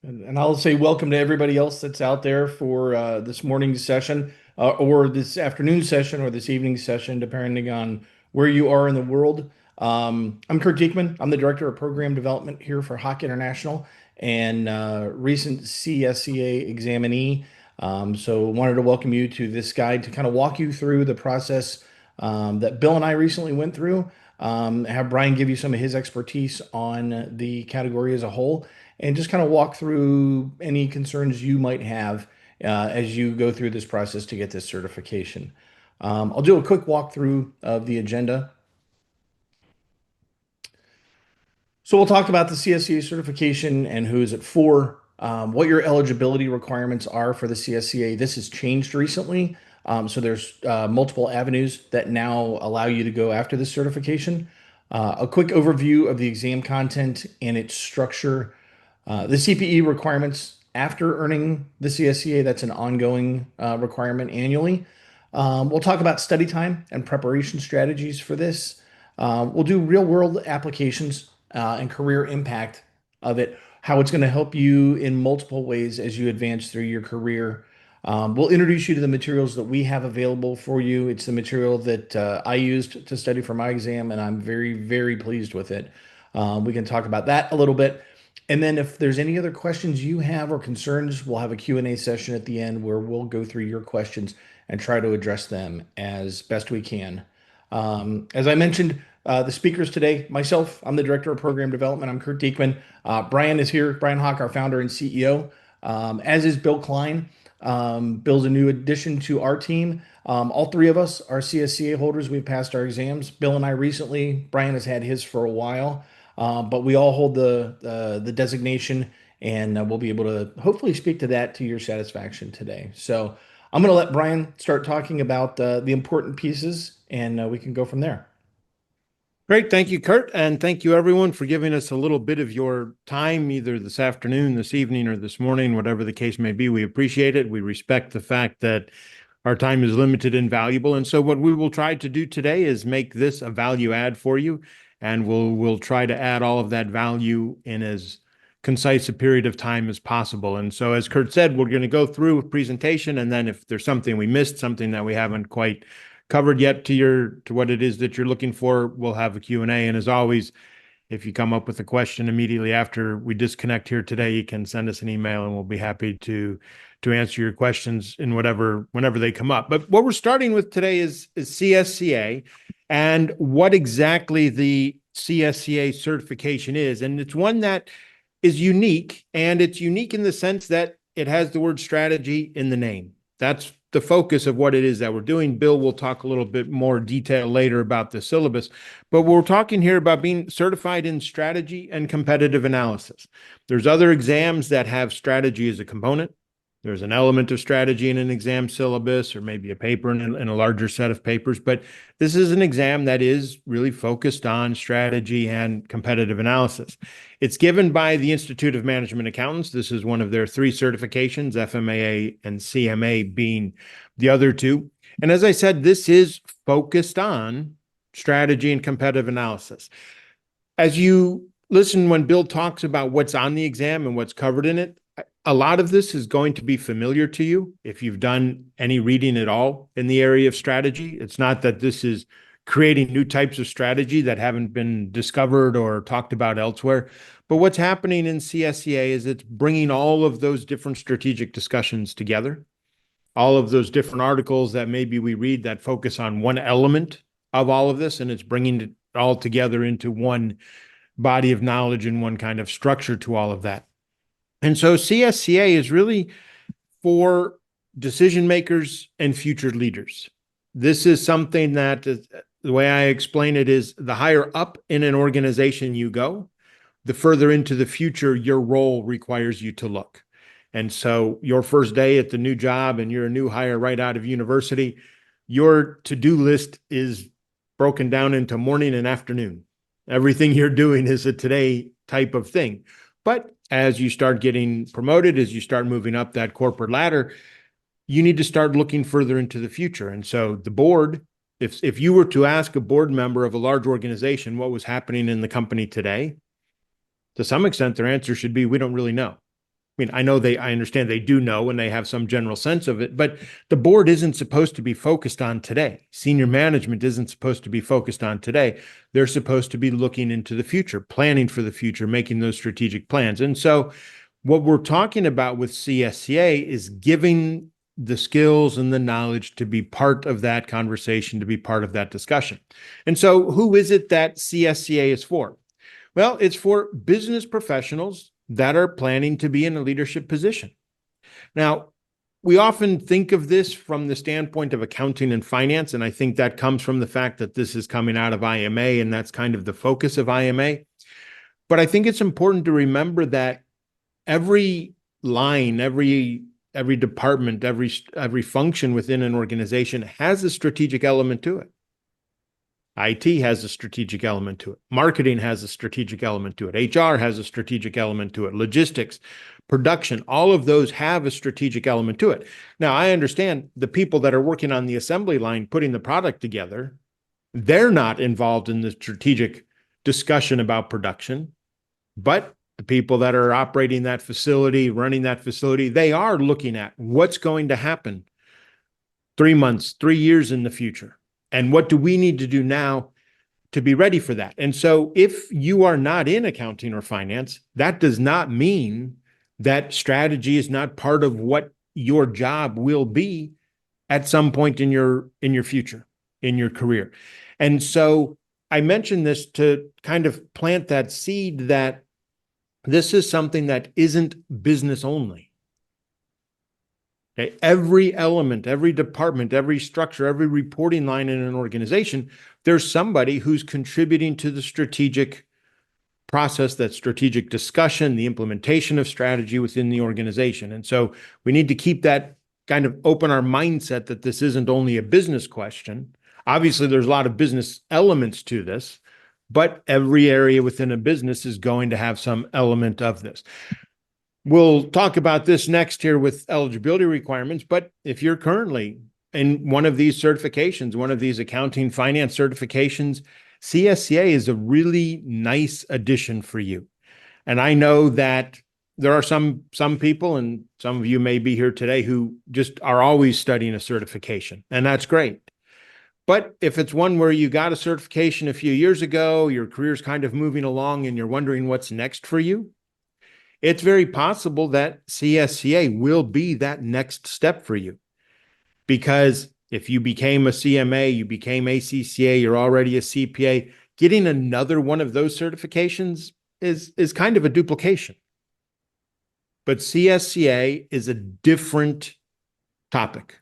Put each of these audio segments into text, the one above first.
And I'll say welcome to everybody else that's out there for this morning's session, or this afternoon session, or this evening session, depending on where you are in the world. I'm Kurt Diekman. I'm the Director of Program Development here for HOCK International and recent CSCA examinee. So wanted to welcome you to this guide to kind of walk you through the process that Bill and I recently went through. Have Brian give you some of his expertise on the category as a whole and just kind of walk through any concerns you might have as you go through this process to get this certification. I'll do a quick walkthrough of the agenda. So we'll talk about the CSCA certification and who is it for, what your eligibility requirements are for the CSCA. This has changed recently. So there's multiple avenues that now allow you to go after this certification. A quick overview of the exam content and its structure. The CPE requirements after earning the CSCA, that's an ongoing requirement annually. We'll talk about study time and preparation strategies for this. We'll do real world applications and career impact of it, how it's going to help you in multiple ways as you advance through your career. We'll introduce you to the materials that we have available for you. It's the material that I used to study for my exam, and I'm very, very pleased with it. We can talk about that a little bit. And then if there's any other questions you have or concerns, we'll have a Q&A session at the end where we'll go through your questions and try to address them as best we can. As I mentioned, the speakers today, myself, I'm the Director of Program Development. I'm Kurt Diekman. Brian is here, Brian Hawk, our founder and CEO, as is Bill Klein. Bill's a new addition to our team. All three of us are CSCA holders. We've passed our exams. Bill and I recently, Brian has had his for a while. But we all hold the designation, and we'll be able to hopefully speak to that to your satisfaction today. So I'm going to let Brian start talking about the important pieces, and we can go from there. Great. Thank you, Kurt. And thank you, everyone, for giving us a little bit of your time, either this afternoon, this evening, or this morning, whatever the case may be. We appreciate it. We respect the fact that our time is limited and valuable. And so what we will try to do today is make this a value add for you. And we'll try to add all of that value in as concise a period of time as possible. And so, as Kurt said, we're going to go through a presentation. And then if there's something we missed, something that we haven't quite covered yet to what it is that you're looking for, we'll have a Q&A. And as always, if you come up with a question immediately after we disconnect here today, you can send us an email and we'll be happy to answer your questions in whenever they come up. But what we're starting with today is CSCA and what exactly the CSCA certification is. And it's one that is unique, and it's unique in the sense that it has the word strategy in the name. That's the focus of what it is that we're doing. Bill will talk a little bit more detail later about the syllabus, but we're talking here about being certified in strategy and competitive analysis. There's other exams that have strategy as a component. There's an element of strategy in an exam syllabus, or maybe a paper in a larger set of papers, but this is an exam that is really focused on strategy and competitive analysis. It's given by the Institute of Management Accountants. This is one of their three certifications, FMAA and CMA being the other two. And as I said, this is focused on strategy and competitive analysis. As you listen when Bill talks about what's on the exam and what's covered in it, a lot of this is going to be familiar to you if you've done any reading at all in the area of strategy. It's not that this is creating new types of strategy that haven't been discovered or talked about elsewhere. But what's happening in CSCA is it's bringing all of those different strategic discussions together, all of those different articles that maybe we read that focus on one element of all of this, and it's bringing it all together into one body of knowledge and one kind of structure to all of that. And so CSCA is really for decision makers and future leaders. This is something that, the way I explain it, is the higher up in an organization you go, the further into the future your role requires you to look. And so your first day at the new job, and you're a new hire right out of university, your to-do list is broken down into morning and afternoon. Everything you're doing is a today type of thing. But as you start getting promoted, as you start moving up that corporate ladder, you need to start looking further into the future. And so the board, if you were to ask a board member of a large organization what was happening in the company today, to some extent, their answer should be, we don't really know. mean, I understand they do know and they have some general sense of it, but the board isn't supposed to be focused on today. Senior management isn't supposed to be focused on today. They're supposed to be looking into the future, planning for the future, making those strategic plans. And so what we're talking about with CSCA is giving the skills and the knowledge to be part of that conversation, to be part of that discussion. And so who is it that CSCA is for? Well, it's for business professionals that are planning to be in a leadership position. Now, we often think of this from the standpoint of accounting and finance, and I think that comes from the fact that this is coming out of IMA, and that's kind of the focus of IMA. But I think it's important to remember that every line, every department, every function within an organization has a strategic element to it. IT has a strategic element to it. Marketing has a strategic element to it. HR has a strategic element to it. Logistics, production, all of those have a strategic element to it. Now, I understand the people that are working on the assembly line, putting the product together, they're not involved in the strategic discussion about production, but the people that are operating that facility, running that facility, they are looking at what's going to happen 3 months, 3 years in the future. And what do we need to do now to be ready for that? And so if you are not in accounting or finance, that does not mean that strategy is not part of what your job will be at some point in your future, in your career. And so I mentioned this to kind of plant that seed that this is something that isn't business only. Okay? Every element, every department, every structure, every reporting line in an organization, there's somebody who's contributing to the strategic process, that strategic discussion, the implementation of strategy within the organization. And so we need to keep that kind of open our mindset that this isn't only a business question. Obviously, there's a lot of business elements to this, but every area within a business is going to have some element of this. We'll talk about this next here with eligibility requirements, but if you're currently in one of these certifications, one of these accounting finance certifications, CSCA is a really nice addition for you. And I know that there are some people, and some of you may be here today, who just are always studying a certification, and that's great. But if it's one where you got a certification a few years ago, your career's kind of moving along and you're wondering what's next for you, it's very possible that CSCA will be that next step for you. Because if you became a CMA, you became ACCA, you're already a CPA, getting another one of those certifications is kind of a duplication. But CSCA is a different topic.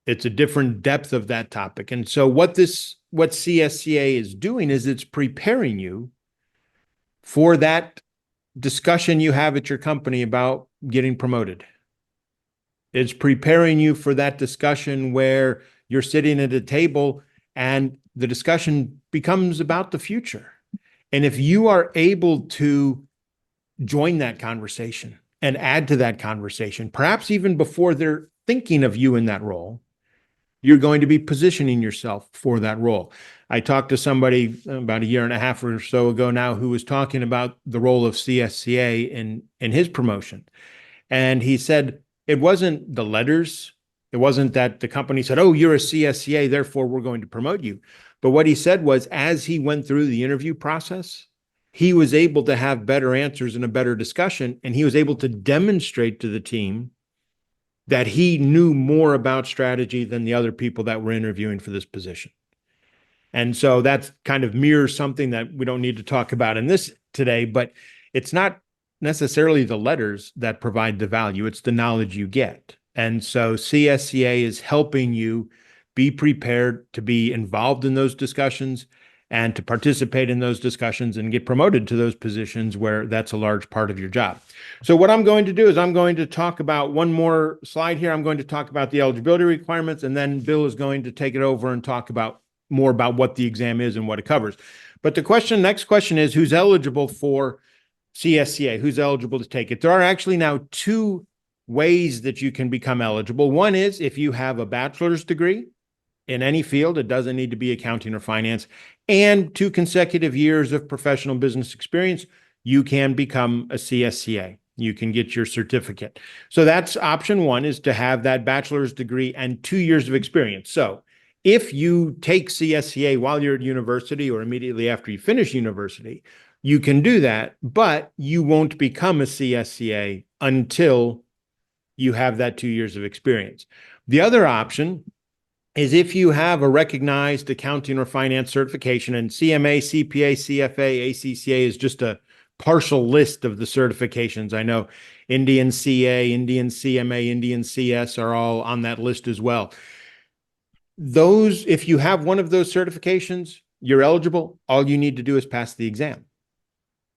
It's a different depth of that topic. And so what CSCA is doing is it's preparing you for that discussion you have at your company about getting promoted. It's preparing you for that discussion where you're sitting at a table and the discussion becomes about the future. And if you are able to join that conversation and add to that conversation, perhaps even before they're thinking of you in that role, you're going to be positioning yourself for that role. I talked to somebody about a year and a half or so ago now who was talking about the role of CSCA in his promotion. And he said, it wasn't the letters. It wasn't that the company said, oh, you're a CSCA, therefore we're going to promote you. But what he said was, as he went through the interview process, he was able to have better answers and a better discussion. And he was able to demonstrate to the team that he knew more about strategy than the other people that were interviewing for this position. And so that's kind of mirrors something that we don't need to talk about in this today, but it's not necessarily the letters that provide the value, it's the knowledge you get. And so CSCA is helping you be prepared to be involved in those discussions and to participate in those discussions and get promoted to those positions where that's a large part of your job. So what I'm going to do is I'm going to talk about one more slide here. I'm going to talk about the eligibility requirements, and then Bill is going to take it over and talk about more about what the exam is and what it covers. But the next question is, who's eligible for CSCA? Who's eligible to take it? There are actually now 2 ways that you can become eligible. One is if you have a bachelor's degree in any field, it doesn't need to be accounting or finance, and 2 consecutive years of professional business experience, you can become a CSCA. You can get your certificate. So that's option one, is to have that bachelor's degree and 2 years of experience. So if you take CSCA while you're at university or immediately after you finish university, you can do that, but you won't become a CSCA until you have that 2 years of experience. The other option is if you have a recognized accounting or finance certification, and CMA, CPA, CFA, ACCA is just a partial list of the certifications. I know Indian CA, Indian CMA, Indian CS are all on that list as well. Those, if you have one of those certifications, you're eligible. All you need to do is pass the exam.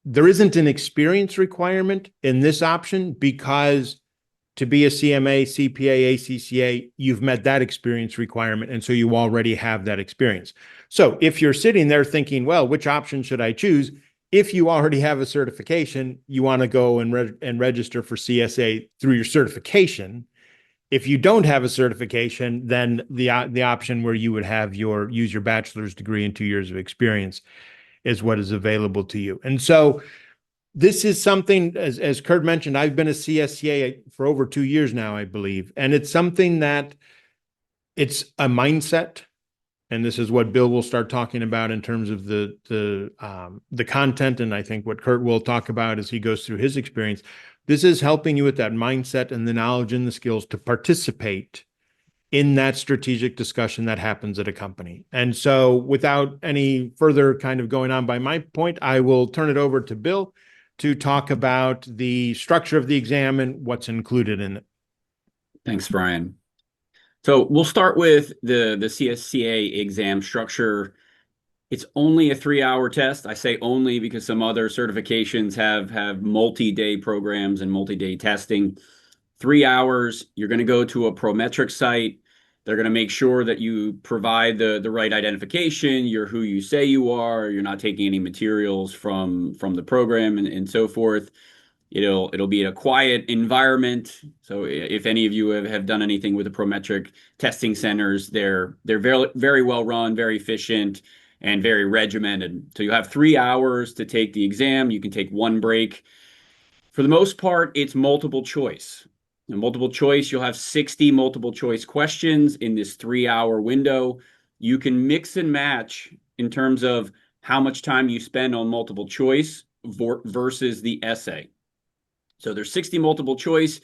There isn't an experience requirement in this option because to be a CMA, CPA, ACCA, you've met that experience requirement. And so you already have that experience. So if you're sitting there thinking, well, which option should I choose? If you already have a certification, you want to go and register for CSA through your certification. If you don't have a certification, then the option where you would have use your bachelor's degree and 2 years of experience is what is available to you. And so this is something, as Kurt mentioned, I've been a CSCA for over 2 years now, I believe. And it's something that it's a mindset. And this is what Bill will start talking about in terms of the content. And I think what Kurt will talk about as he goes through his experience. This is helping you with that mindset and the knowledge and the skills to participate in that strategic discussion that happens at a company. And so without any further kind of going on by my point, I will turn it over to Bill to talk about the structure of the exam and what's included in it. Thanks, Brian. So we'll start with the CSCA exam structure. It's only a 3-hour test. I say only because some other certifications have multi-day programs and multi-day testing. 3 hours, you're going to go to a Prometric site. They're going to make sure that you provide the right identification, you're who you say you are, you're not taking any materials from the program and so forth. It'll be a quiet environment. So if any of you have done anything with the Prometric testing centers, they're very, very well run, very efficient, and very regimented. So you have 3 hours to take the exam. You can take one break. For the most part, it's multiple choice. In multiple choice, you'll have 60 multiple choice questions in this 3-hour window. You can mix and match in terms of how much time you spend on multiple choice versus the essay. So there's 60 multiple choice.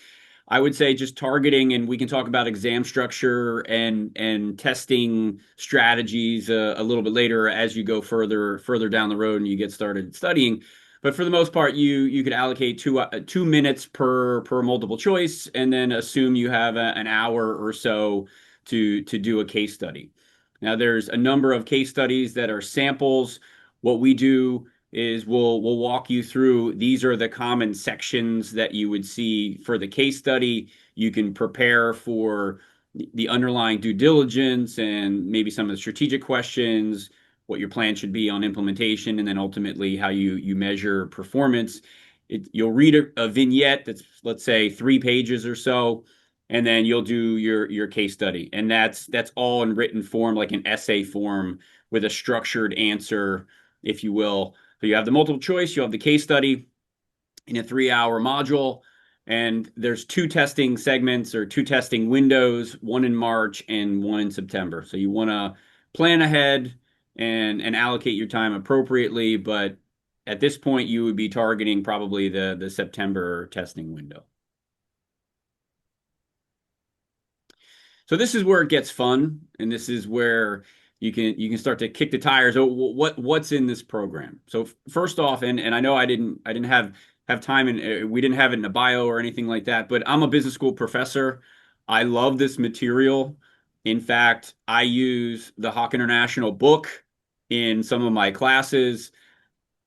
I would say just targeting, and we can talk about exam structure and testing strategies a little bit later as you go further down the road and you get started studying. But for the most part, you could allocate 2 minutes per multiple choice, and then assume you have an hour or so to do a case study. Now, there's a number of case studies that are samples. What we do is we'll walk you through. These are the common sections that you would see for the case study. You can prepare for the underlying due diligence and maybe some of the strategic questions, what your plan should be on implementation, and then ultimately how you measure performance. You'll read a vignette that's, let's say, 3 pages or so, and then you'll do your case study. And that's all in written form, like an essay form with a structured answer, if you will. So you have the multiple choice, you have the case study in a 3-hour module, and there's 2 testing segments or 2 testing windows, one in March and one in September. So you want to plan ahead and allocate your time appropriately, but at this point you would be targeting probably the September testing window. So this is where it gets fun, and this is where you can start to kick the tires. Oh, what's in this program? So first off, and I know I didn't have time, and we didn't have it in a bio or anything like that, but I'm a business school professor. I love this material. In fact, I use the HOCK International book in some of my classes.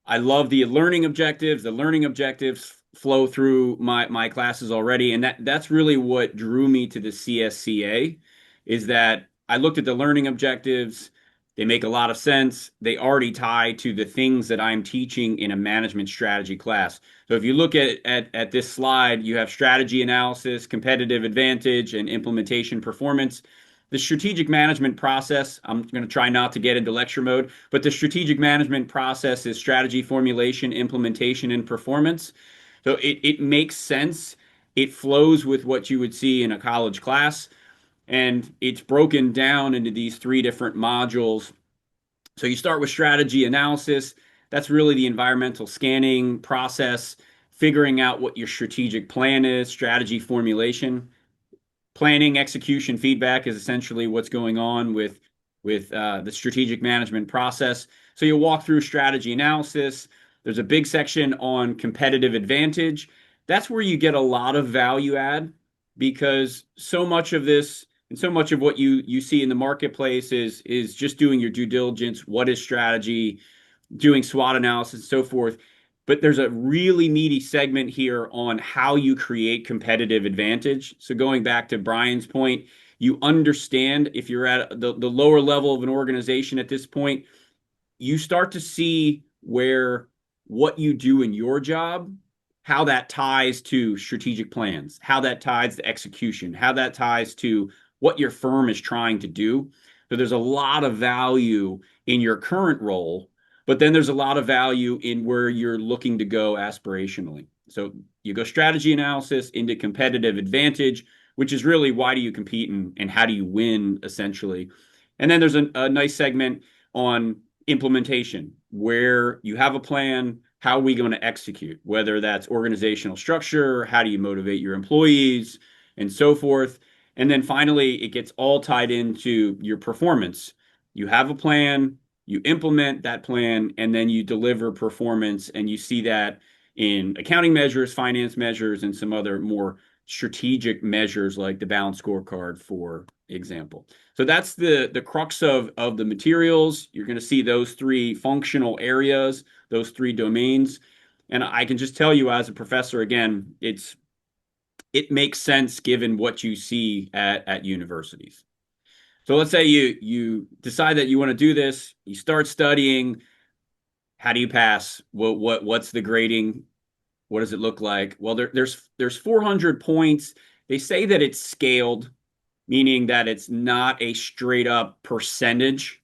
I love the learning objectives. The learning objectives flow through my classes already, and that's really what drew me to the CSCA, is that I looked at the learning objectives. They make a lot of sense. They already tie to the things that I'm teaching in a management strategy class. So if you look at this slide, you have strategy analysis, competitive advantage, and implementation performance. The strategic management process, I'm going to try not to get into lecture mode, but the strategic management process is strategy formulation, implementation, and performance. So it makes sense. It flows with what you would see in a college class, and it's broken down into these three different modules. So you start with strategy analysis. That's really the environmental scanning process, figuring out what your strategic plan is, strategy formulation. Planning, execution, feedback is essentially what's going on with the strategic management process. So you'll walk through strategy analysis. There's a big section on competitive advantage. That's where you get a lot of value add, because so much of this and so much of what you see in the marketplace is just doing your due diligence. What is strategy? Doing SWOT analysis and so forth. But there's a really meaty segment here on how you create competitive advantage. So going back to Brian's point, you understand if you're at the lower level of an organization at this point, you start to see where what you do in your job, how that ties to strategic plans, how that ties to execution, how that ties to what your firm is trying to do. So there's a lot of value in your current role, but then there's a lot of value in where you're looking to go aspirationally. So you go strategy analysis into competitive advantage, which is really why do you compete and how do you win, essentially. And then there's a nice segment on implementation, where you have a plan, how are we going to execute, whether that's organizational structure, how do you motivate your employees, and so forth. And then finally, it gets all tied into your performance. You have a plan, you implement that plan, and then you deliver performance. And you see that in accounting measures, finance measures, and some other more strategic measures like the balanced scorecard, for example. So that's the crux of the materials. You're going to see those three functional areas, those three domains. And I can just tell you as a professor, again, it makes sense given what you see at universities. So let's say you decide that you want to do this, you start studying. How do you pass? What's the grading? What does it look like? Well, there's 400 points. They say that it's scaled, meaning that it's not a straight up percentage.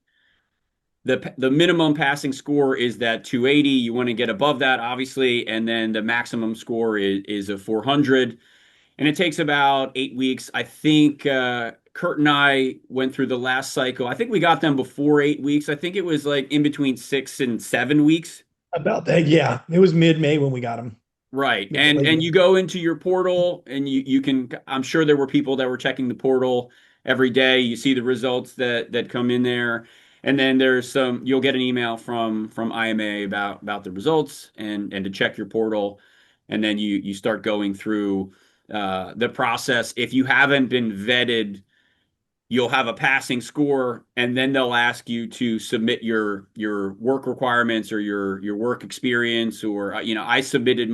The minimum passing score is that 280. You want to get above that, obviously, and then the maximum score is a 400. And it takes about 8 weeks. I think Kurt and I went through the last cycle. I think we got them before 8 weeks. I think it was like in between 6 and 7 weeks. About that, yeah. It was mid-May when we got them. Right. Yeah, And you go into your portal and you can, I'm sure there were people that were checking the portal every day. You see the results that come in there. And then you'll get an email from IMA about the results and to check your portal. And then you start going through the process. If you haven't been vetted, you'll have a passing score, and then they'll ask you to submit your work requirements or your work experience. Or I submitted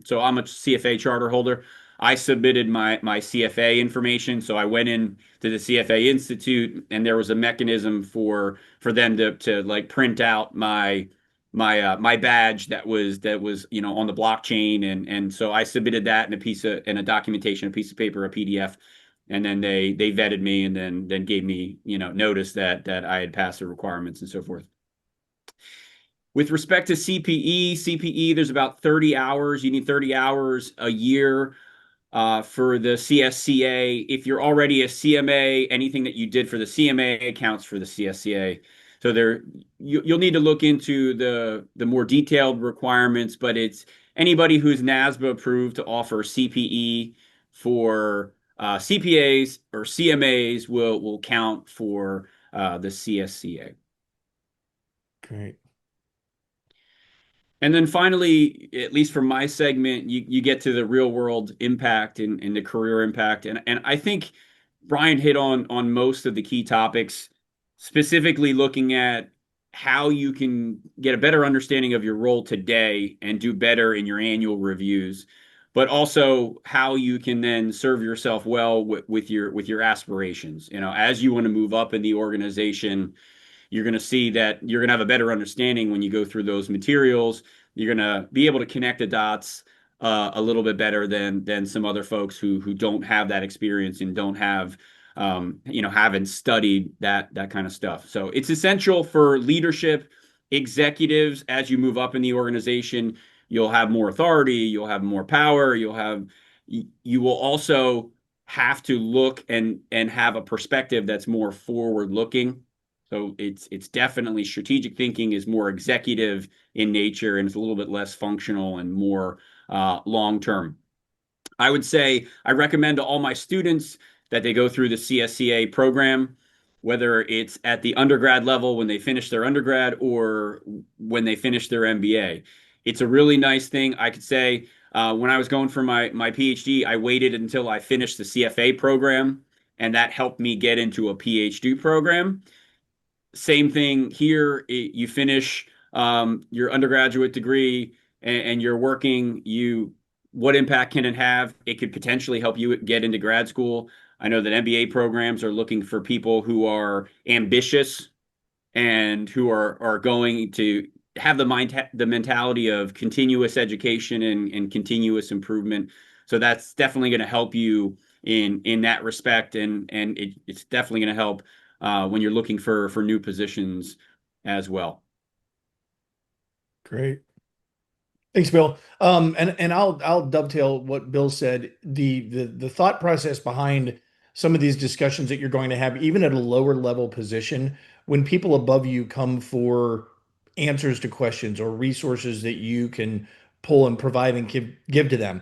so I'm a CFA charter holder. I submitted my CFA information, so I went in to the CFA Institute, and there was a mechanism for them to like print out my badge that was on the blockchain, and so I submitted that in a documentation, a piece of paper, a PDF. And then they vetted me and then gave me notice that I had passed the requirements and so forth. With respect to CPE, there's about 30 hours. You need 30 hours a year for the CSCA. If you're already a CMA, anything that you did for the CMA counts for the CSCA. So you'll need to look into the more detailed requirements, but it's anybody who's NASBA approved to offer CPE for CPAs or CMAs will count for the CSCA. Great. And then finally, at least for my segment, you get to the real world impact and the career impact. And I think Brian hit on most of the key topics, specifically looking at how you can get a better understanding of your role today and do better in your annual reviews, but also how you can then serve yourself well with your aspirations. As you want to move up in the organization, you're going to see that you're going to have a better understanding when you go through those materials. You're going to be able to connect the dots a little bit better than some other folks who don't have that experience and don't have haven't studied that kind of stuff. So it's essential for leadership executives as you move up in the organization. you'll have more authority, you'll have more power, you will also have to look and have a perspective that's more forward looking. So it's definitely strategic thinking is more executive in nature, and it's a little bit less functional and more long term. I would say I recommend to all my students that they go through the CSCA program, whether it's at the undergrad level when they finish their undergrad or when they finish their MBA. It's a really nice thing. I could say when I was going for my PhD, I waited until I finished the CFA program, and that helped me get into a PhD program. Same thing here. You finish your undergraduate degree and you're working. What impact can it have? It could potentially help you get into grad school. I know that MBA programs are looking for people who are ambitious and who are going to have the mentality of continuous education and continuous improvement. So that's definitely going to help you in that respect, and it's definitely going to help when you're looking for new positions as well. Great. Thanks, Bill. And I'll dovetail what Bill said. The thought process behind some of these discussions that you're going to have, even at a lower level position, when people above you come for answers to questions or resources that you can pull and provide and give to them,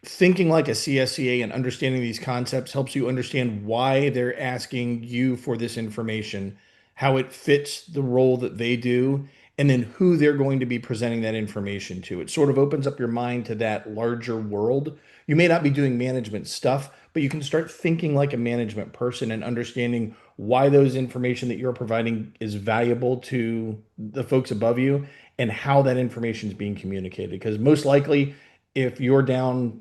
thinking like a CSCA and understanding these concepts helps you understand why they're asking you for this information, how it fits the role that they do, and then who they're going to be presenting that information to. It sort of opens up your mind to that larger world. You may not be doing management stuff, but you can start thinking like a management person and understanding why those information that you're providing is valuable to the folks above you and how that information is being communicated. Because most likely, if you're down,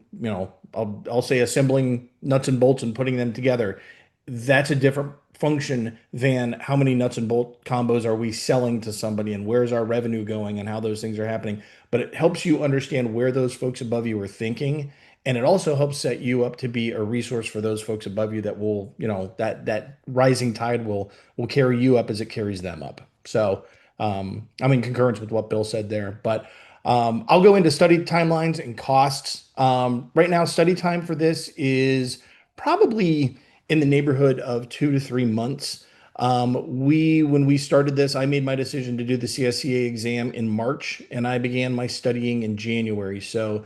I'll say assembling nuts and bolts and putting them together, that's a different function than how many nuts and bolt combos are we selling to somebody and where's our revenue going and how those things are happening. But it helps you understand where those folks above you are thinking. And it also helps set you up to be a resource for those folks above you that will, that rising tide will carry you up as it carries them up. So I'm in concurrence with what Bill said there, but I'll go into study timelines and costs. Right now, study time for this is probably in the neighborhood of 2 to 3 months. When we started this, I made my decision to do the CSCA exam in March, and I began my studying in January. So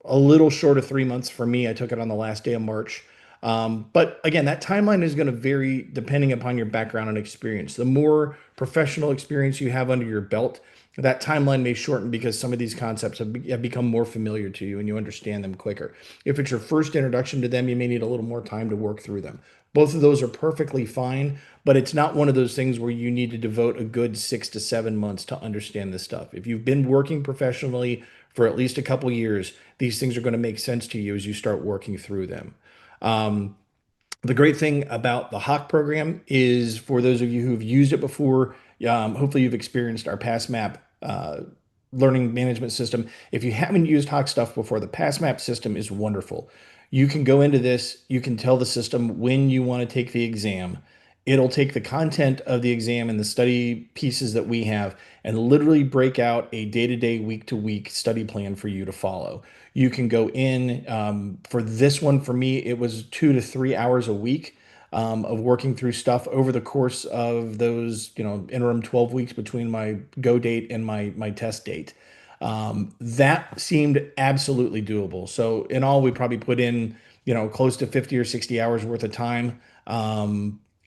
a little short of 3 months for me. I took it on the last day of March. But again, that timeline is going to vary depending upon your background and experience. The more professional experience you have under your belt, that timeline may shorten because some of these concepts have become more familiar to you and you understand them quicker. If it's your first introduction to them, you may need a little more time to work through them. Both of those are perfectly fine, but it's not one of those things where you need to devote a good 6 to 7 months to understand this stuff. If you've been working professionally for at least a couple years, these things are going to make sense to you as you start working through them. Um, the great thing about the HOCK program is for those of you who've used it before, hopefully you've experienced our PassMap learning management system. If you haven't used HOCK stuff before, the PassMap system is wonderful. You can go into this, you can tell the system when you want to take the exam. It'll take the content of the exam and the study pieces that we have and literally break out a day-to-day, week-to-week study plan for you to follow. You can go in for this one. For me, it was 2 to 3 hours a week of working through stuff over the course of those, interim 12 weeks between my go date and my test date. That seemed absolutely doable. So in all, we probably put in, close to 50 or 60 hours worth of time.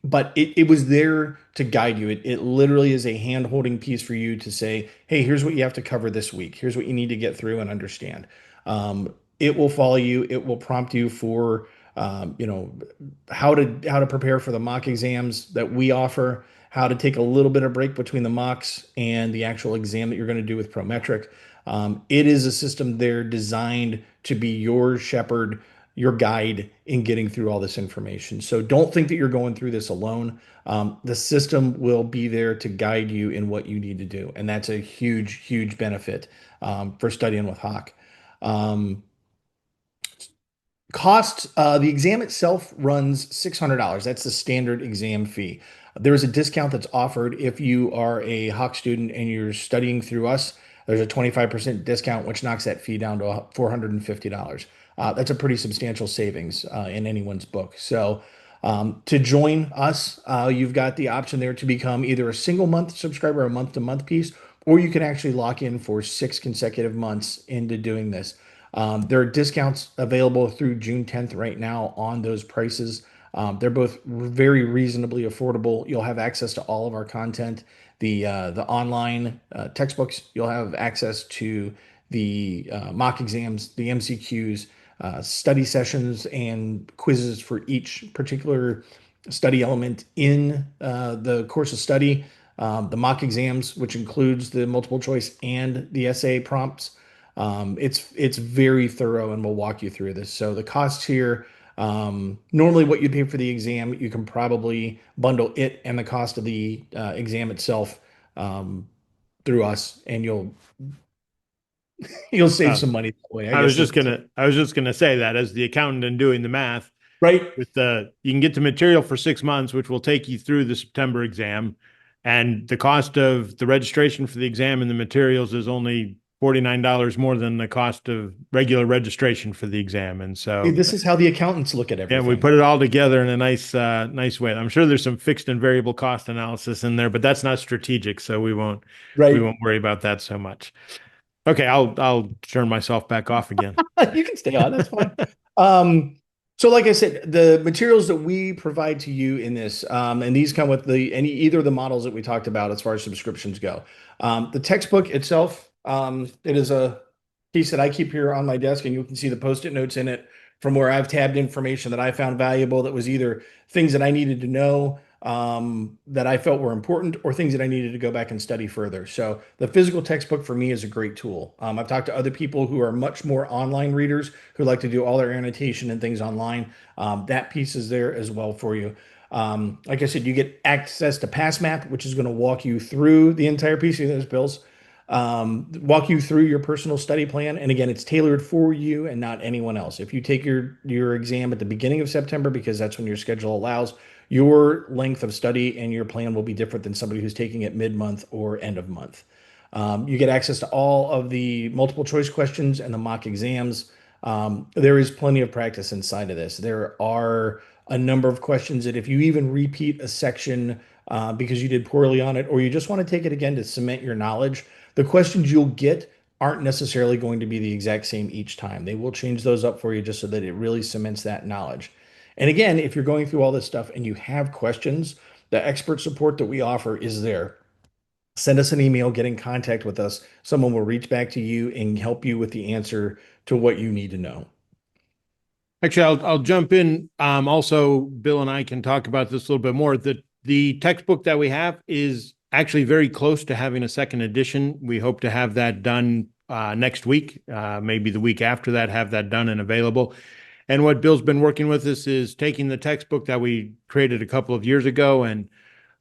But it was there to guide you. It literally is a hand-holding piece for you to say, hey, here's what you have to cover this week. Here's what you need to get through and understand. It will follow you. It will prompt you for, how to prepare for the mock exams that we offer, how to take a little bit of break between the mocks and the actual exam that you're going to do with Prometric. It is a system there designed to be your shepherd, your guide in getting through all this information. So don't think that you're going through this alone. The system will be there to guide you in what you need to do. And that's a huge, huge benefit for studying with HOCK. Costs, the exam itself runs $600. That's the standard exam fee. There is a discount that's offered if you are a HOCK student and you're studying through us. there's a 25% discount, which knocks that fee down to $450. That's a pretty substantial savings in anyone's book. So to join us, you've got the option there to become either a single month subscriber, a month to month piece, or you can actually lock in for 6 consecutive months into doing this. There are discounts available through June 10th right now on those prices. They're both very reasonably affordable. You'll have access to all of our content, the online textbooks. You'll have access to the mock exams, the MCQs, study sessions, and quizzes for each particular study element in the course of study. The mock exams, which includes the multiple choice and the essay prompts. It's very thorough, and we'll walk you through this. So the costs here, normally what you'd pay for the exam, you can probably bundle it and the cost of the exam itself through us, and you'll save some money that way. I was just gonna say that as the accountant and doing the math right. with you can get the material for 6 months, which will take you through the September exam. And the cost of the registration for the exam and the materials is only $49 more than the cost of regular registration for the exam. And so This is how the accountants look at yeah, everything. we put it all together in a nice way. I'm sure there's some fixed and variable cost analysis in there, but that's not strategic, so we won't worry about that so much. Okay, I'll turn myself back off again. You can stay on. That's fine. So like I said, the materials that we provide to you in this, and these come with either of the models that we talked about as far as subscriptions go. The textbook itself, it is a piece that I keep here on my desk, and you can see the post-it notes in it from where I've tabbed information that I found valuable that was either things that I needed to know, that I felt were important, or things that I needed to go back and study further. So the physical textbook for me is a great tool. I've talked to other people who are much more online readers who like to do all their annotation and things online. That piece is there as well for you. Like I said, you get access to PassMap, which is going to walk you through the entire piece of those bills, walk you through your personal study plan. And again, it's tailored for you and not anyone else. If you take your exam at the beginning of September, because that's when your schedule allows, your length of study and your plan will be different than somebody who's taking it mid-month or end of month. You get access to all of the multiple choice questions and the mock exams. There is plenty of practice inside of this. There are a number of questions that if you even repeat a section because you did poorly on it, or you just want to take it again to cement your knowledge, the questions you'll get aren't necessarily going to be the exact same each time. They will change those up for you just so that it really cements that knowledge. And again, if you're going through all this stuff and you have questions, the expert support that we offer is there. Send us an email, get in contact with us. Someone will reach back to you and help you with the answer to what you need to know. Actually, I'll jump in. Also, Bill and I can talk about this a little bit more. The textbook that we have is actually very close to having a second edition. We hope to have that done next week, maybe the week after that, have that done and available. And what Bill's been working with us is taking the textbook that we created a couple of years ago and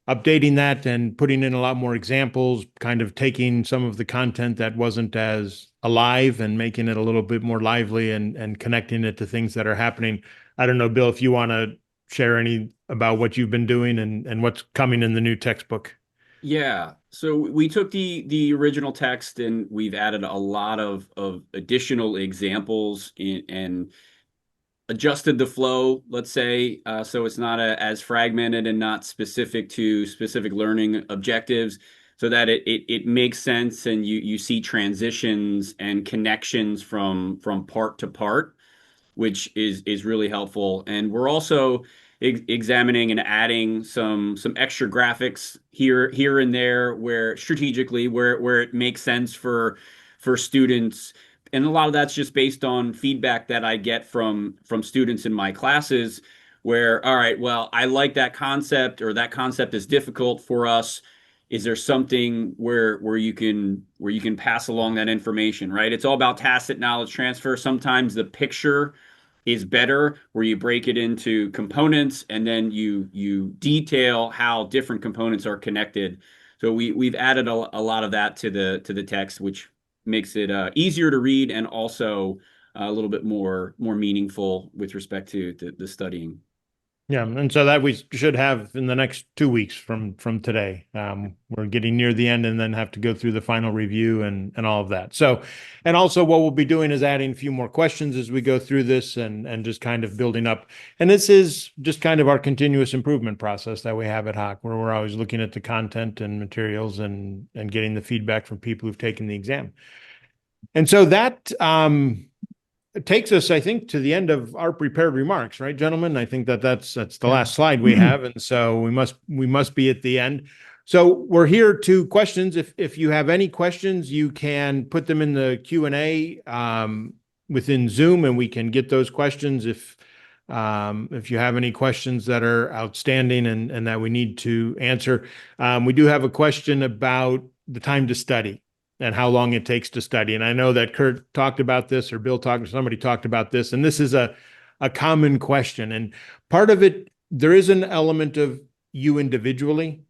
updating that and putting in a lot more examples, kind of taking some of the content that wasn't as alive and making it a little bit more lively and connecting it to things that are happening. I don't know, Bill, if you want to share any about what you've been doing and what's coming in the new textbook. Yeah, so we took the original text and we've added a lot of additional examples and adjusted the flow, let's say, so it's not as fragmented and not specific to specific learning objectives, so that it makes sense and you see transitions and connections from part to part, which is really helpful. And we're also examining and adding some extra graphics here and there where strategically where it makes sense for students. And a lot of that's just based on feedback that I get from students in my classes where, all right, well, I like that concept, or that concept is difficult for us. Is there something where you can pass along that information, right? It's all about tacit knowledge transfer. Sometimes the picture is better where you break it into components and then you detail how different components are connected. So we've added a lot of that to the text, which makes it easier to read and also a little bit more meaningful with respect to the studying. Yeah, and so that we should have in the next 2 weeks from today. We're getting near the end, and then have to go through the final review and all of that. So, and also what we'll be doing is adding a few more questions as we go through this, and just kind of building up. And this is just kind of our continuous improvement process that we have at HOCK, where we're always looking at the content and materials and getting the feedback from people who've taken the exam. And so that it takes us, I think, to the end of our prepared remarks, right, gentlemen? I think that's the last slide we have, and so we must be at the end. So we're here to questions. If you have any questions, you can put them in the Q&A within Zoom, and we can get those questions. If you have any questions that are outstanding and that we need to answer, we do have a question about the time to study and how long it takes to study. And I know that Kurt talked about this, or somebody talked about this, and this is a common question. And part of it, there is an element of you individually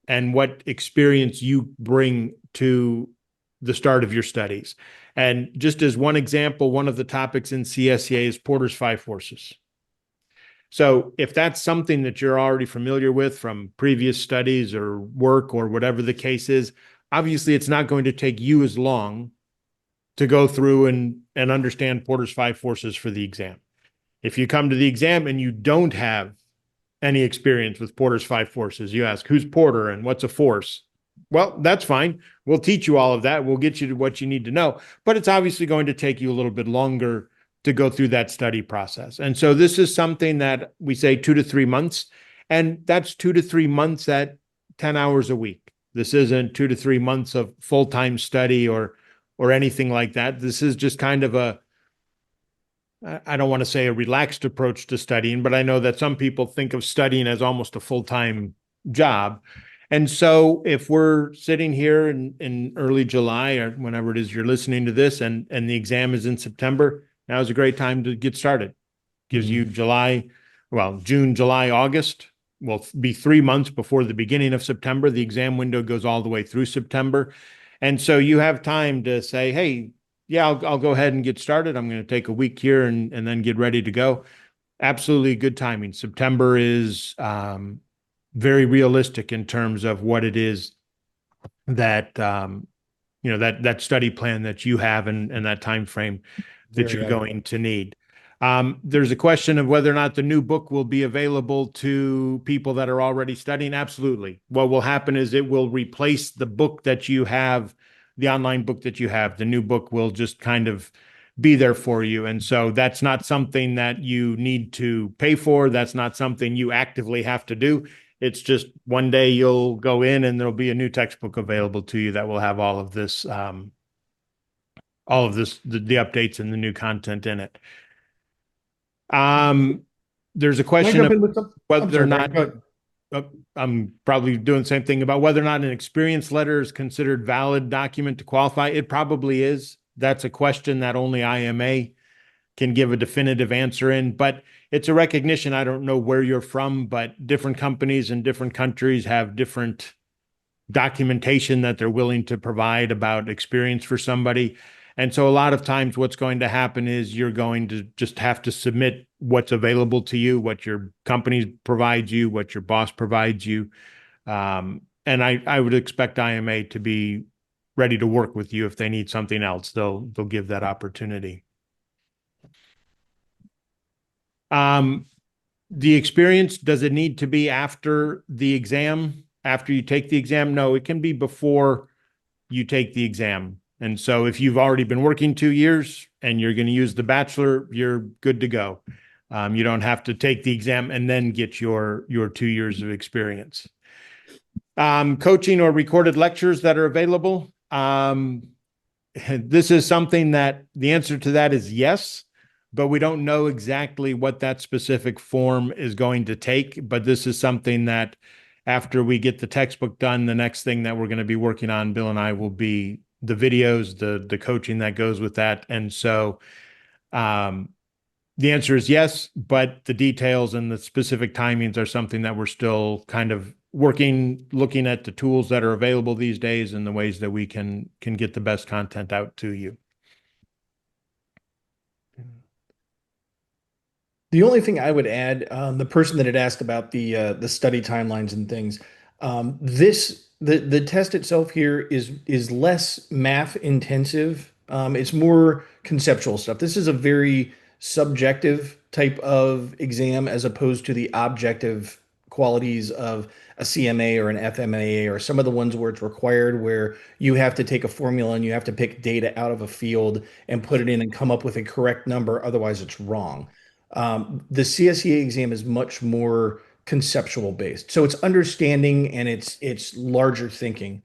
and what experience you bring to the start of your studies. And just as one example, one of the topics in CSCA is Porter's 5 forces. So if that's something that you're already familiar with from previous studies or work or whatever the case is, obviously it's not going to take you as long to go through and understand Porter's 5 forces for the exam. If you come to the exam and you don't have any experience with Porter's 5 forces, you ask, who's Porter and what's a force? Well, that's fine. We'll teach you all of that. We'll get you to what you need to know, but it's obviously going to take you a little bit longer to go through that study process. And so this is something that we say 2 to 3 months, and that's 2 to 3 months at 10 hours a week. This isn't 2 to 3 months of full-time study or anything like that. This is just kind of I don't want to say a relaxed approach to studying, but I know that some people think of studying as almost a full-time job. And so if we're sitting here in early July or whenever it is you're listening to this, and the exam is in September, now is a great time to get started. Gives you June, July, August. Will be 3 months before the beginning of September. The exam window goes all the way through September. And so you have time to say, hey, yeah, I'll go ahead and get started. I'm going to take a week here and then get ready to go. Absolutely good timing. September is very realistic in terms of what it is that that study plan that you have and that time frame that you're going to need. There's a question of whether or not the new book will be available to people that are already studying. Absolutely. What will happen is it will replace the book that you have, the online book that you have. The new book will just kind of be there for you. And so that's not something that you need to pay for. That's not something you actively have to do. It's just one day you'll go in and there'll be a new textbook available to you that will have all of this, the updates and the new content in it. There's a question of whether or not, I'm probably doing the same thing, about whether or not an experience letter is considered valid document to qualify. It probably is. That's a question that only IMA can give a definitive answer in, but it's a recognition. I don't know where you're from, but different companies in different countries have different documentation that they're willing to provide about experience for somebody. And so a lot of times what's going to happen is you're going to just have to submit what's available to you, what your company provides you, what your boss provides you. And I would expect IMA to be ready to work with you. If they need something else, they'll give that opportunity. The experience, does it need to be after the exam, after you take the exam? No, it can be before you take the exam. And so if you've already been working 2 years and you're going to use the bachelor, you're good to go. You don't have to take the exam and then get your 2 years of experience. Coaching or recorded lectures that are available. This is something that the answer to that is yes, but we don't know exactly what that specific form is going to take. But this is something that after we get the textbook done, the next thing that we're going to be working on, Bill and I, will be the videos, the coaching that goes with that. And so the answer is yes, but the details and the specific timings are something that we're still kind of looking at the tools that are available these days and the ways that we can get the best content out to you. The only thing I would add, the person that had asked about the study timelines and things, the test itself here is less math intensive. It's more conceptual stuff. This is a very subjective type of exam as opposed to the objective qualities of a CMA or an FMA or some of the ones where it's required, where you have to take a formula and you have to pick data out of a field and put it in and come up with a correct number. Otherwise, it's wrong. The CSCA exam is much more conceptual based. So it's understanding and it's larger thinking,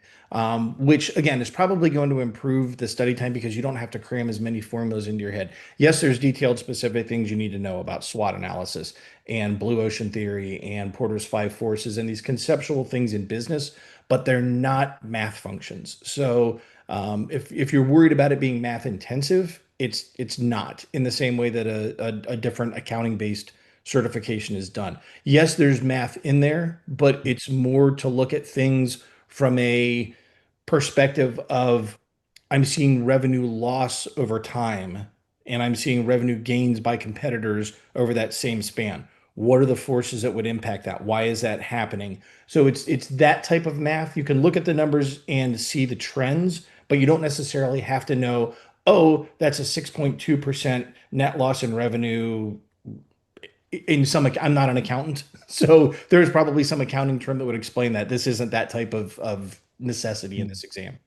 which again is probably going to improve the study time because you don't have to cram as many formulas into your head. Yes, there's detailed specific things you need to know about SWOT analysis and blue ocean theory and Porter's five forces and these conceptual things in business, but they're not math functions. So if you're worried about it being math intensive, it's not in the same way that a different accounting based certification is done. Yes, there's math in there, but it's more to look at things from a perspective of I'm seeing revenue loss over time and I'm seeing revenue gains by competitors over that same span. What are the forces that would impact that? Why is that happening? So it's that type of math. You can look at the numbers and see the trends, but you don't necessarily have to know, oh, that's a 6.2% net loss in revenue in some. I'm not an accountant, so there's probably some accounting term that would explain that. This isn't that type of necessity in this exam.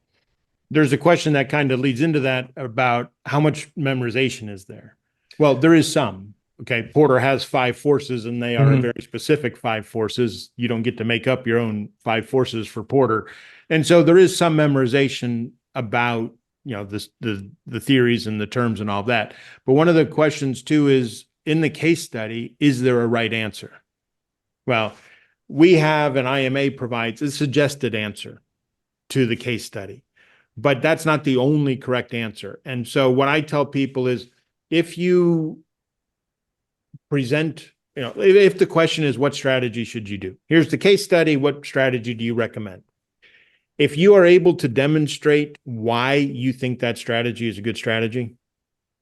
There's a question that kind of leads into that about how much memorization is there? Well, there is some. Okay. Porter has five forces and they are very specific five forces. You don't get to make up your own five forces for Porter. And so there is some memorization about, the theories and the terms and all that. But one of the questions too is in the case study, is there a right answer? Well, we have an IMA provides a suggested answer to the case study, but that's not the only correct answer. And so what I tell people is if you present, if the question is what strategy should you do? Here's the case study. What strategy do you recommend? If you are able to demonstrate why you think that strategy is a good strategy,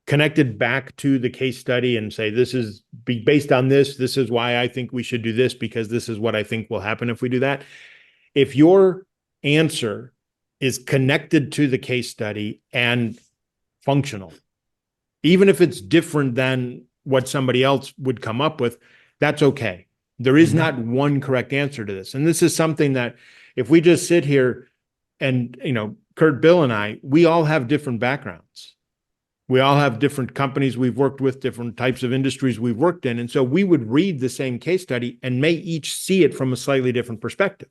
connected back to the case study and say, this is based on this is why I think we should do this because this is what I think will happen if we do that. If your answer is connected to the case study and functional, even if it's different than what somebody else would come up with, that's okay. There is not one correct answer to this. And this is something that if we just sit here and, Kurt, Bill, and I, we all have different backgrounds. We all have different companies we've worked with, different types of industries we've worked in. And so we would read the same case study and may each see it from a slightly different perspective.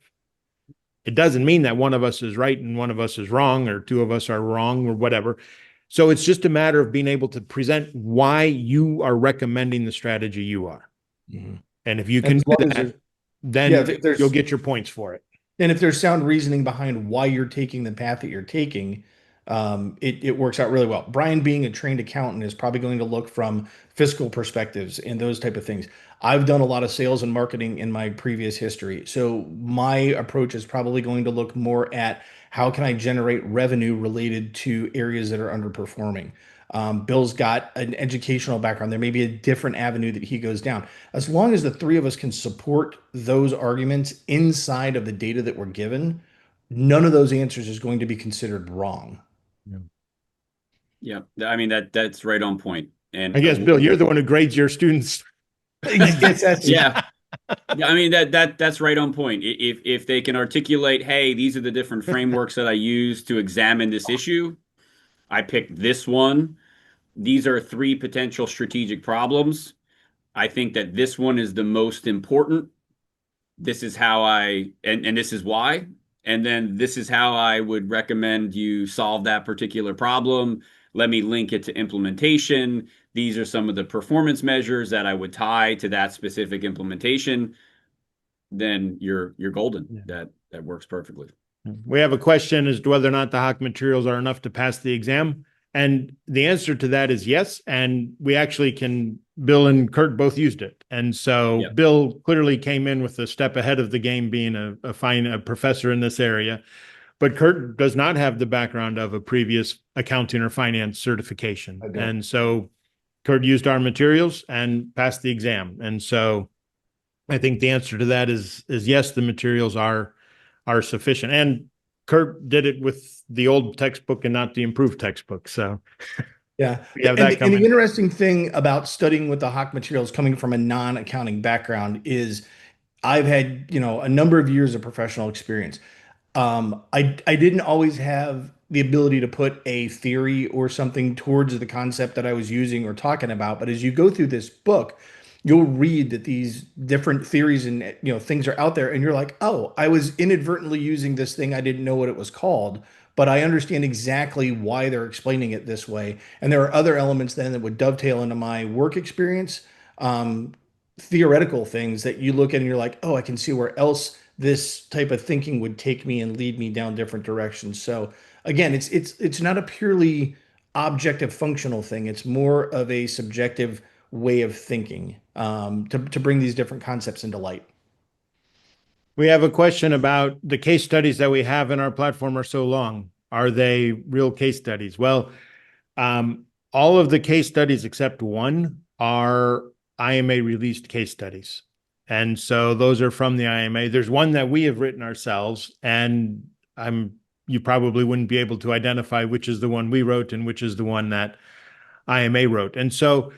It doesn't mean that one of us is right and one of us is wrong, or two of us are wrong or whatever. So it's just a matter of being able to present why you are recommending the strategy you are. And if you can do that, then you'll get your points for it. And if there's sound reasoning behind why you're taking the path that you're taking, it works out really well. Brian, being a trained accountant, is probably going to look from fiscal perspectives and those type of things. I've done a lot of sales and marketing in my previous history. So my approach is probably going to look more at how can I generate revenue related to areas that are underperforming. Bill's got an educational background. There may be a different avenue that he goes down. As long as the three of us can support those arguments inside of the data that we're given, none of those answers is going to be considered wrong. Yeah. I mean, that's right on point. And I guess, Bill, you're the one who grades your students. Yeah. I mean, that's right on point. If they can articulate, hey, these are the different frameworks that I use to examine this issue. I picked this one. These are three potential strategic problems. I think that this one is the most important. This is how and this is why. And then this is how I would recommend you solve that particular problem. Let me link it to implementation. These are some of the performance measures that I would tie to that specific implementation. Then you're golden. Yeah. That works perfectly. We have a question as to whether or not the HOCK materials are enough to pass the exam. And the answer to that is yes. And we actually Bill and Kurt both used it. And so Bill clearly came in with a step ahead of the game, being a professor in this area. But Kurt does not have the background of a previous accounting or finance certification. And so Kurt used our materials and passed the exam. And so I think the answer to that is yes, the materials are sufficient. And Kurt did it with the old textbook and not the improved textbook. So Yeah. we have And that and coming. the interesting thing about studying with the HOCK materials coming from a non-accounting background is I've had, a number of years of professional experience. I didn't always have the ability to put a theory or something towards the concept that I was using or talking about. But as you go through this book, you'll read that these different theories and things are out there, and you're like, oh, I was inadvertently using this thing. I didn't know what it was called, but I understand exactly why they're explaining it this way. And there are other elements then that would dovetail into my work experience. Theoretical things that you look at and you're like, oh, I can see where else this type of thinking would take me and lead me down different directions. So again, it's not a purely objective functional thing. It's more of a subjective way of thinking to bring these different concepts into light. We have a question about the case studies that we have in our platform are so long. Are they real case studies? Well, all of the case studies except one are IMA released case studies. And so those are from the IMA. There's one that we have written ourselves, and you probably wouldn't be able to identify which is the one we wrote and which is the one that IMA wrote. And so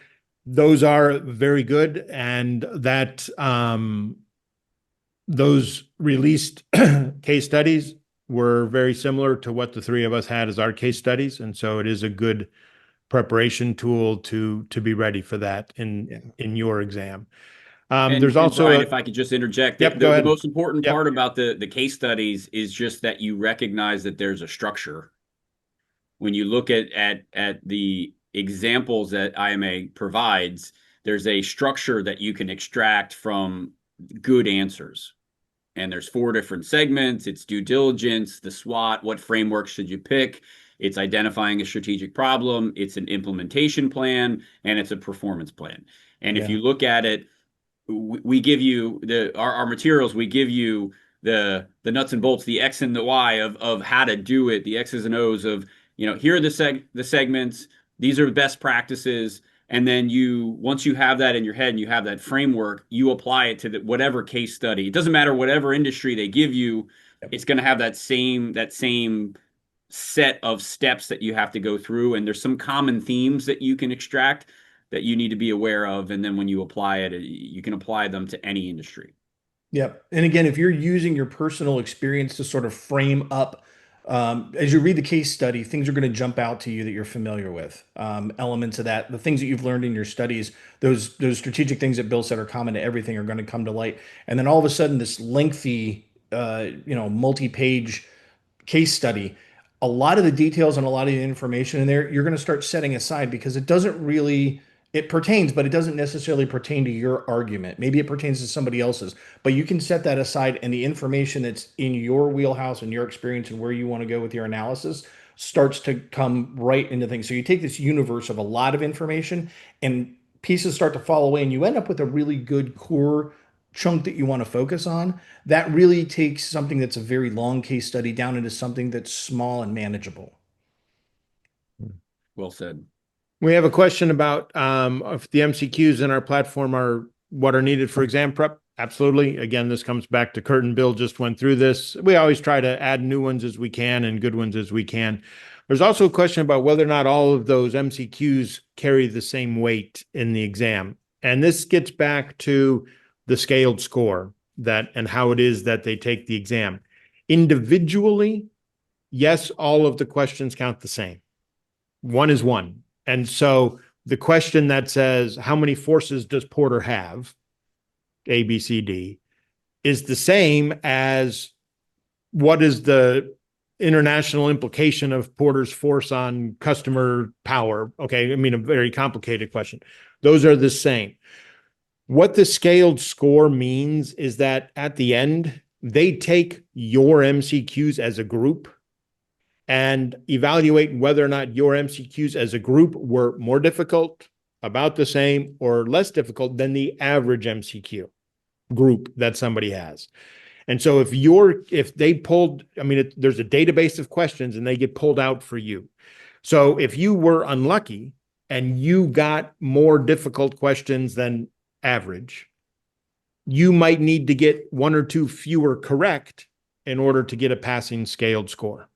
those are very good, and that those released case studies were very similar to what the three of us had as our case studies. And so it is a good preparation tool to be ready for that in your exam. There's also Brian, if I could just interject, Yep, go the ahead. most important Yep. part about the case studies is just that you recognize that there's a structure. When you look at the examples that IMA provides, there's a structure that you can extract from good answers. And there's 4 different segments. It's due diligence, the SWOT, what framework should you pick? It's identifying a strategic problem, it's an implementation plan, and it's a performance plan. And if you look at it, we give you our materials, we give you the nuts and bolts, the X and the Y of how to do it, the X's and O's of, here are the segments, these are the best practices. And then once you have that in your head and you have that framework, you apply it to whatever case study. It doesn't matter whatever industry they give you, it's going to have that same set of steps that you have to go through. And there's some common themes that you can extract that you need to be aware of. And then when you apply it, you can apply them to any industry. Yep. And again, if you're using your personal experience to sort of frame up, as you read the case study, things are going to jump out to you that you're familiar with. Elements of that, the things that you've learned in your studies, those strategic things that Bill said are common to everything are going to come to light. And then all of a sudden, this lengthy, multi-page case study, a lot of the details and a lot of the information in there, you're going to start setting aside because it pertains, but it doesn't necessarily pertain to your argument. Maybe it pertains to somebody else's, but you can set that aside, and the information that's in your wheelhouse and your experience and where you want to go with your analysis starts to come right into things. So you take this universe of a lot of information and pieces start to fall away, and you end up with a really good core chunk that you want to focus on. That really takes something that's a very long case study down into something that's small and manageable. Well said. We have a question about if the MCQs in our platform are what are needed for exam prep. Absolutely. Again, this comes back to Kurt and Bill just went through this. We always try to add new ones as we can and good ones as we can. There's also a question about whether or not all of those MCQs carry the same weight in the exam. And this gets back to the scaled score and how it is that they take the exam. Individually, yes, all of the questions count the same. One is one. And so the question that says, how many forces does Porter have? A, B, C, D, is the same as what is the international implication of Porter's force on customer power? Okay, I mean, a very complicated question. Those are the same. What the scaled score means is that at the end, they take your MCQs as a group and evaluate whether or not your MCQs as a group were more difficult, about the same, or less difficult than the average MCQ group that somebody has. And so if they pulled, I mean, there's a database of questions and they get pulled out for you. So if you were unlucky and you got more difficult questions than average, you might need to get one or two fewer correct in order to get a passing scaled score.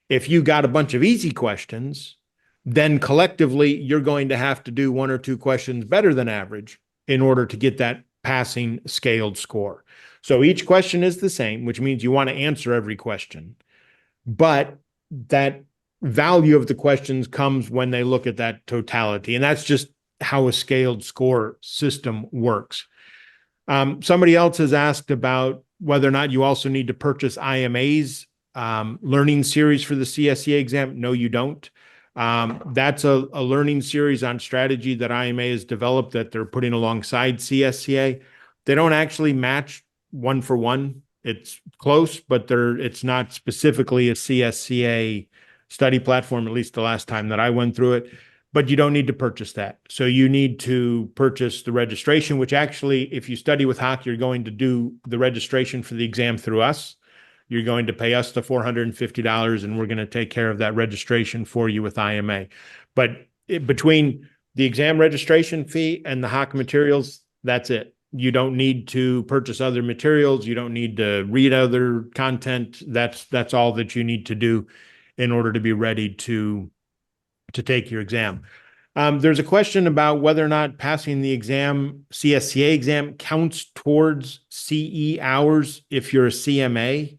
If you got a bunch of easy questions, then collectively you're going to have to do one or two questions better than average in order to get that passing scaled score. So each question is the same, which means you want to answer every question, but that value of the questions comes when they look at that totality. And that's just how a scaled score system works. Somebody else has asked about whether or not you also need to purchase IMA's learning series for the CSCA exam. No, you don't. That's a learning series on strategy that IMA has developed that they're putting alongside CSCA. They don't actually match one for one. It's close, but it's not specifically a CSCA study platform, at least the last time that I went through it. But you don't need to purchase that. So you need to purchase the registration, which actually, if you study with HOCK, you're going to do the registration for the exam through us. You're going to pay us the $450, and we're going to take care of that registration for you with IMA. But between the exam registration fee and the HOCK materials, that's it. You don't need to purchase other materials. You don't need to read other content. That's all that you need to do in order to be ready to take your exam. There's a question about whether or not passing the exam, CSCA exam, counts towards CE hours if you're a CMA.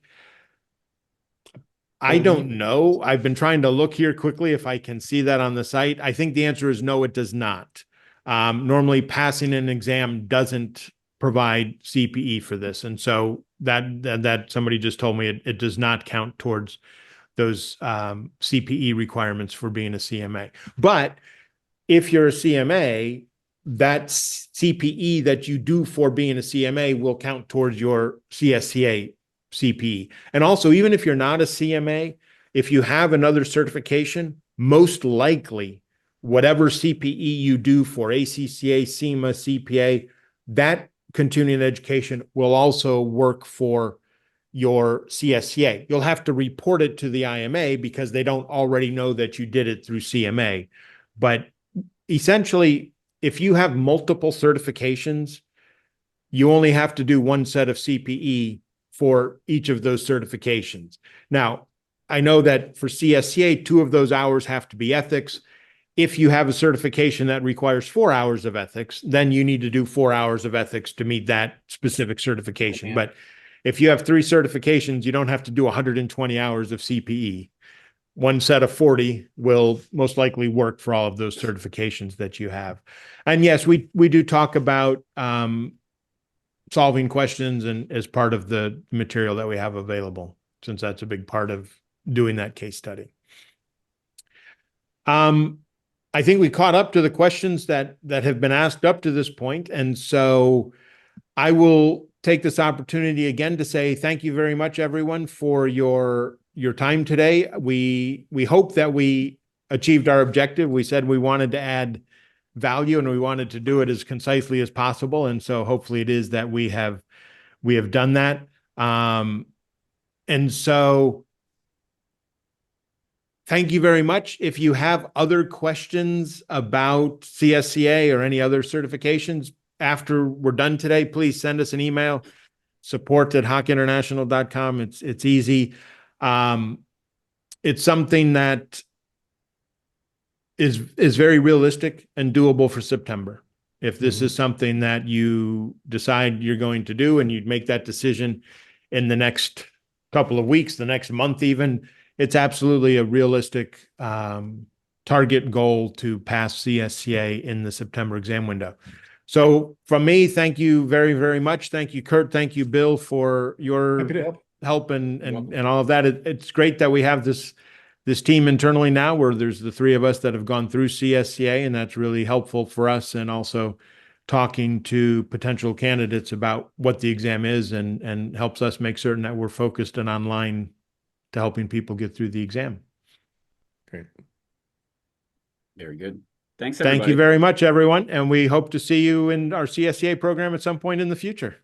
I don't know. I've been trying to look here quickly if I can see that on the site. I think the answer is no, it does not. Normally, passing an exam doesn't provide CPE for this. And so that somebody just told me it does not count towards those CPE requirements for being a CMA. But if you're a CMA, that CPE that you do for being a CMA will count towards your CSCA CPE. And also, even if you're not a CMA, if you have another certification, most likely whatever CPE you do for ACCA, CIMA, CPA, that continuing education will also work for your CSCA. You'll have to report it to the IMA because they don't already know that you did it through CMA. But essentially, if you have multiple certifications, you only have to do one set of CPE for each of those certifications. Now, I know that for CSCA, 2 of those hours have to be ethics. If you have a certification that requires 4 hours of ethics, then you need to do 4 hours of ethics to meet that specific certification. Okay. But if you have 3 certifications, you don't have to do 120 hours of CPE. One set of 40 will most likely work for all of those certifications that you have. And yes, we do talk about solving questions and as part of the material that we have available, since that's a big part of doing that case study. I think we caught up to the questions that have been asked up to this point. And so I will take this opportunity again to say thank you very much, everyone, for your time today. We hope that we achieved our objective. We said we wanted to add value and we wanted to do it as concisely as possible. And so hopefully it is that we have done that. And so thank you very much. If you have other questions about CSCA or any other certifications after we're done today, please send us an email, support@hockinternational.com. It's easy. It's something that is very realistic and doable for September. If this is something that you decide you're going to do and you'd make that decision in the next couple of weeks, the next month even, it's absolutely a realistic target goal to pass CSCA in the September exam window. So from me, thank you very, very much. Thank you, Kurt. Thank you, Bill, for your help and all of that. It's great that we have this team internally now where there's the 3 of us that have gone through CSCA, and that's really helpful for us, and also talking to potential candidates about what the exam is and helps us make certain that we're focused and online to helping people get through the exam. Great. Very good. Thanks, everybody. Thank you very much, everyone. And we hope to see you in our CSCA program at some point in the future.